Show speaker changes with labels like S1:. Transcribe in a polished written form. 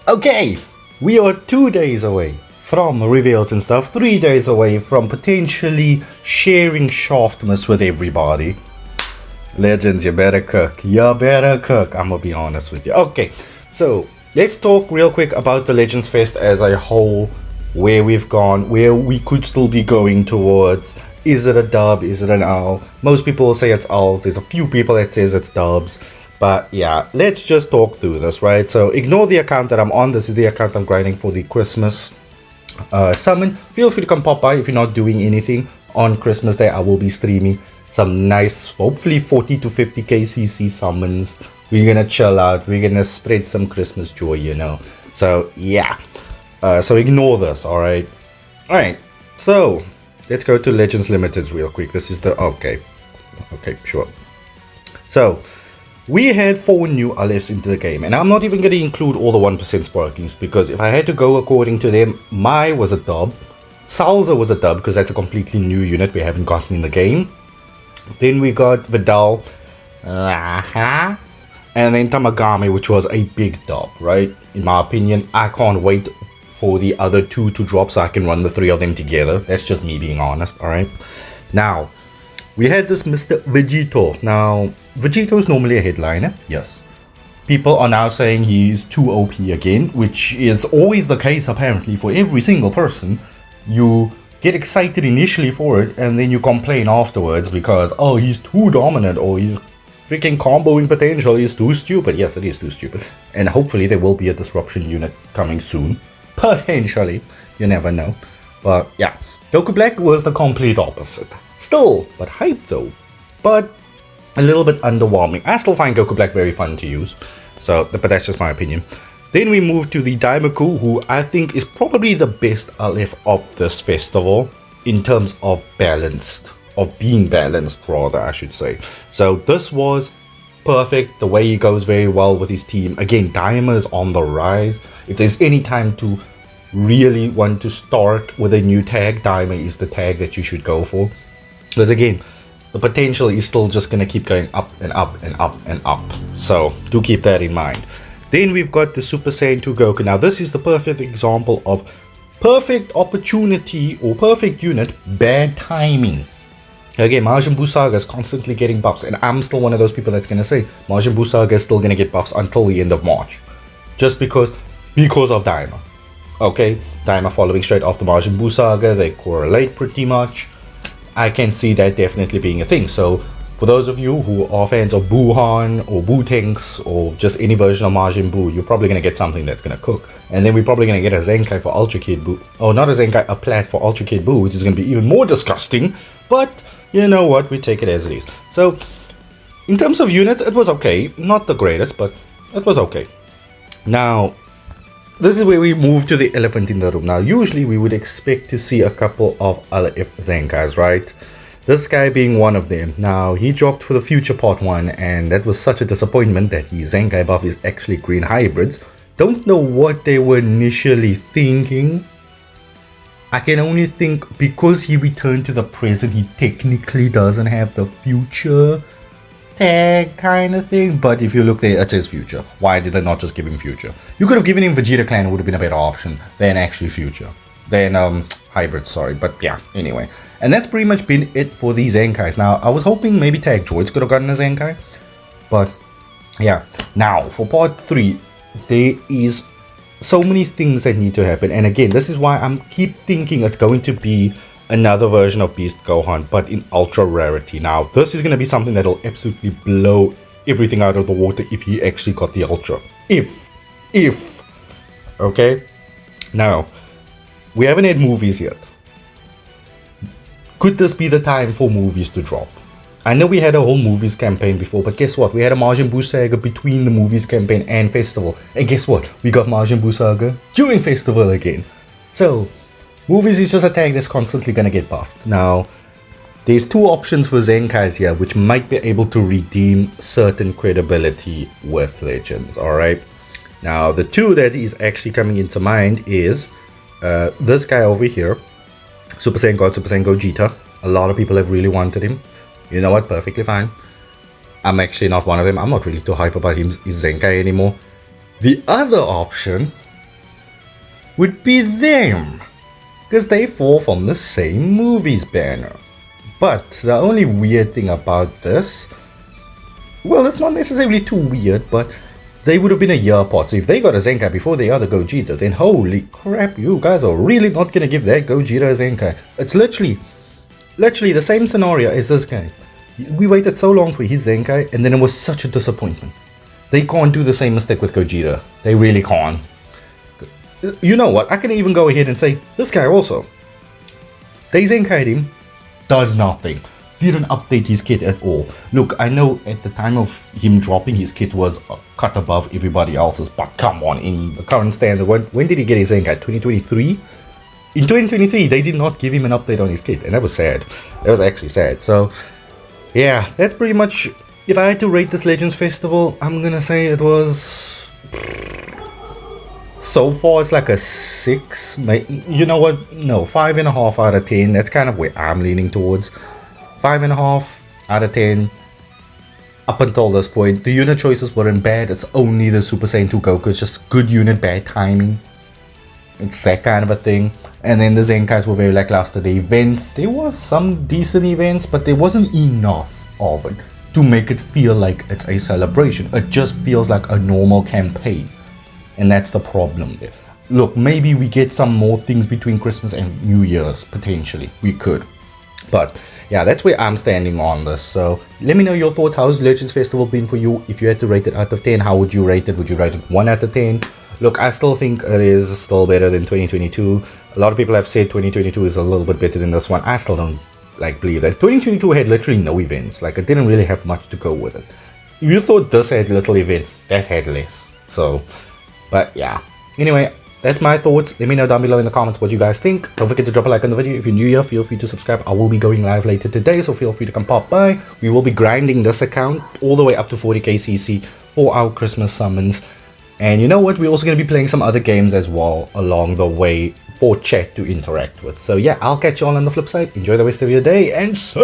S1: Okay, we are 2 days away from reveals and stuff, 3 days away from potentially sharing Shaftmas with everybody. Legends, you better cook. You better cook. I'm gonna be honest with you. Okay, so let's talk real quick about the Legends Fest as a whole, where we've gone, where we could still be going towards. Is it a dub? Is it an owl? Most people say it's owls. There's a few people that says it's dubs. But yeah, let's just talk through this, right? So ignore the account that I'm on. This is the account I'm grinding for the Christmas summon. Feel free to come pop by if you're not doing anything. On Christmas Day, I will be streaming some nice, hopefully 40 to 50 KCC summons. We're gonna chill out. We're gonna spread some Christmas joy, you know. So yeah. So ignore this, alright? Alright, so let's go to Legends Limited real quick. This is the... Okay, sure. So we had 4 new LFs into the game, and I'm not even going to include all the 1% sparkings, because if I had to go according to them, Mai was a dub, Salza was a dub, because that's a completely new unit we haven't gotten in the game. Then we got Vidal, and then Tamagami, which was a big dub, right? In my opinion, I can't wait for the other 2 to drop so I can run the 3 of them together. That's just me being honest, alright? Now, we had this Mr. Vegito. Now, Vegito is normally a headliner, yes. People are now saying he's too OP again, which is always the case apparently for every single person. You get excited initially for it, and then you complain afterwards because, oh, he's too dominant, or he's freaking comboing potential, he's too stupid. Yes, it is too stupid. And hopefully there will be a disruption unit coming soon. Potentially. You never know. But yeah, Goku Black was the complete opposite. Still, but hype though. But a little bit underwhelming. I still find Goku Black very fun to use. So, but that's just my opinion. Then we move to the Daimaku, who I think is probably the best LF of this festival in terms of balanced, of being balanced rather, I should say. So this was perfect. The way he goes very well with his team. Again, Daima is on the rise. If there's any time to really want to start with a new tag, Daima is the tag that you should go for. Because again, the potential is still just going to keep going up and up and up and up. So do keep that in mind. Then we've got the Super Saiyan 2 Goku. Now this is the perfect example of perfect opportunity or perfect unit, bad timing. Again, Majin Buu Saga is constantly getting buffs, and I'm still one of those people that's going to say Majin Buu Saga is still going to get buffs until the end of March. Just because of Daima. Okay, Daima following straight after Majin Buu Saga, they correlate pretty much. I can see that definitely being a thing. So for those of you who are fans of Buuhan or Buu or just any version of Majin Buu, you're probably going to get something that's going to cook. And then we're probably going to get a Zenkai for Ultra Kid Buu. Oh, not a Zenkai, a Plat for Ultra Kid Buu, which is going to be even more disgusting. But you know what, we take it as it is. So in terms of units, it was okay. Not the greatest, but it was okay. Now, this is where we move to the elephant in the room. Now, usually we would expect to see a couple of LF Zenkais, right? This guy being one of them. Now, he dropped for the Future Part 1, and that was such a disappointment that his Zenkai buff is actually green hybrids. Don't know what they were initially thinking. I can only think because he returned to the present, he technically doesn't have the future tag kind of thing. But if you look there, it says future. Why did they not just give him future? You could have given him Vegeta Clan, would have been a better option than actually future. Than hybrid, sorry. But yeah, anyway. And that's pretty much been it for these Zenkais. Now, I was hoping maybe Tag Droids could have gotten a Zenkai. But yeah. Now, for part 3, there is so many things that need to happen. And again, this is why I'm keep thinking it's going to be another version of Beast Gohan, but in ultra rarity. Now, this is going to be something that'll absolutely blow everything out of the water if he actually got the ultra. If. Okay? Now, we haven't had movies yet. Could this be the time for movies to drop? I know we had a whole movies campaign before, but guess what? We had a Majin Buu Saga between the movies campaign and festival. And guess what? We got Majin Buu Saga during festival again. So, movies is just a tag that's constantly going to get buffed. Now, there's 2 options for Zenkais here, which might be able to redeem certain credibility with Legends, alright? Now, the 2 that is actually coming into mind is this guy over here, Super Saiyan God, Super Saiyan Gogeta. A lot of people have really wanted him. You know what? Perfectly fine. I'm actually not one of them. I'm not really too hype about his Zenkai anymore. The other option would be them, because they fall from the same movie's banner. But the only weird thing about this, well, it's not necessarily too weird, but they would have been a year apart. So if they got a Zenkai before the other Gogeta, then holy crap, you guys are really not gonna give that Gogeta a Zenkai. It's literally the same scenario as this guy. We waited so long for his Zenkai, and then it was such a disappointment. They can't do the same mistake with Gogeta. They really can't. You know what? I can even go ahead and say this guy also. They Zenkai'd him, does nothing. Didn't update his kit at all. Look, I know at the time of him dropping, his kit was a cut above everybody else's, but come on, in the current standard, when did he get his Zenkai? 2023? In 2023, they did not give him an update on his kit, and that was sad. That was actually sad. So, yeah, that's pretty much, if I had to rate this Legends Festival, I'm gonna say it was, so far it's like a 6, you know what, no, 5.5 out of 10, that's kind of where I'm leaning towards. 5.5 out of 10. Up until this point, the unit choices weren't bad. It's only the Super Saiyan 2 Goku. It's just good unit, bad timing. It's that kind of a thing. And then the Zenkais were very lackluster. The events, there was some decent events, but there wasn't enough of it to make it feel like it's a celebration. It just feels like a normal campaign. And that's the problem there. Look, maybe we get some more things between Christmas and New Year's, potentially. We could. But yeah, that's where I'm standing on this. So let me know your thoughts. How's Legends Festival been for you? If you had to rate it out of 10, how would you rate it? Would you rate it 1 out of 10? Look, I still think it is still better than 2022. A lot of people have said 2022 is a little bit better than this one. I still don't believe that. 2022 had literally no events. Like, it didn't really have much to go with it. You thought this had little events, that had less. So, but yeah. Anyway, that's my thoughts. Let me know down below in the comments what you guys think. Don't forget to drop a like on the video. If you're new here, feel free to subscribe. I will be going live later today, so feel free to come pop by. We will be grinding this account all the way up to 40k CC for our Christmas summons. And you know what? We're also going to be playing some other games as well along the way for chat to interact with. So yeah, I'll catch you all on the flip side. Enjoy the rest of your day and see